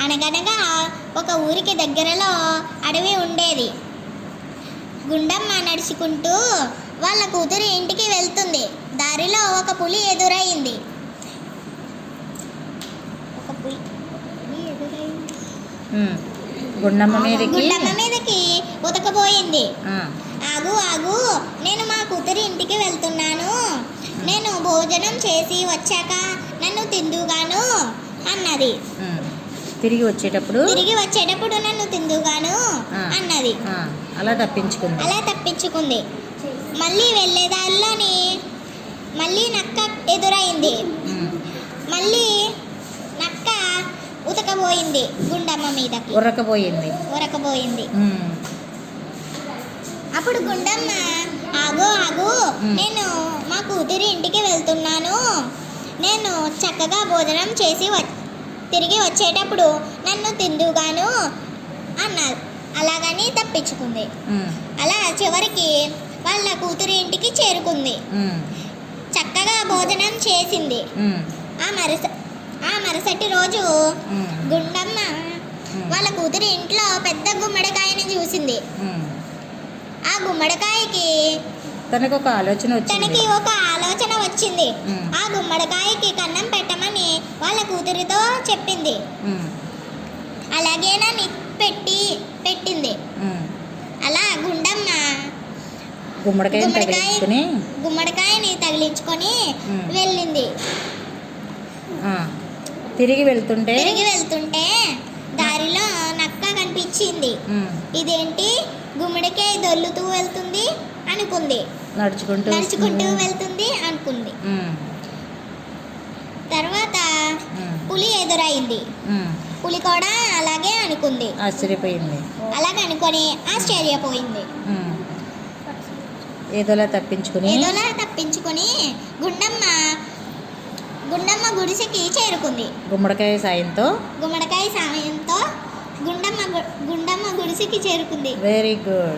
అనగనగా ఒక ఊరికి దగ్గరలో అడవి ఉండేది. గుండమ్మ నడుచుకుంటూ వాళ్ళ కూతురు ఇంటికి వెళ్తుంది. దారిలో ఒక పులి ఎదురైంది. గుండమ్మ మీదకి ఉతకబోయింది. ఆగు ఆగు, నేను మా కూతురి ఇంటికి వెళ్తున్నాను. నేను భోజనం చేసి వచ్చాక నన్ను తిందుగాను అన్నది. తిరిగి వచ్చేటప్పుడు నన్ను తిందుగాను అన్నది. అలా తప్పించుకుంది. మళ్ళీ వెళ్ళేదారిలోని మళ్ళీ నక్క ఎదురైంది. మళ్ళీ నక్క ఉతకబోయింది. గుండమ్మ మీదకి ఉరకబోయింది. అప్పుడు గుండమ్మ, ఆగు ఆగు, నేను మా కూతురి ఇంటికి వెళ్తున్నాను. నేను చక్కగా భోజనం చేసి తిరిగి వచ్చేటప్పుడు నన్ను తిందుగాను అన్నారు. అలాగని తప్పించుకుంది. అలా చివరికి వాళ్ళ కూతురి ఇంటికి చేరుకుంది. చక్కగా భోజనం చేసింది. ఆ మరుసటి రోజు గుండమ్మ వాళ్ళ కూతురి ఇంట్లో పెద్ద గుమ్మడికాయని చూసింది. ఆ గుమ్మడికాయకి తనకి ఒక ఆలోచన వచ్చింది. ఆ గుమ్మడికాయకి కన్నం పెట్టమని వాళ్ళ కూతురితో చెప్పింది. అలాగేనని పెట్టింది. అలా గుండమ్మ గుమ్మడికాయని తగిలించుకొని వెళ్ళింది. తిరిగి వెళ్తుంటే దారిలో నక్క కనిపించింది. ఇదేంటి గుమ్మడికాయ దొల్లుతూ వెళ్తుంది అనుకుంది. నడుచుకుంటూ వెళ్తుంది అనుకుంది. తర్వాత పులి ఎదురైంది. పులి కూడా అలాగే అనుకుంది. అలాగే అనుకొని ఆశ్చర్యపోయింది. ఏదోలా తప్పించుకొని గుండమ్మ గుడిసెకి చేరుకుంది. గుమ్మడికాయ సాయంతో గుండమ్మ గుడిసెకి చేరుకుంది. Very good.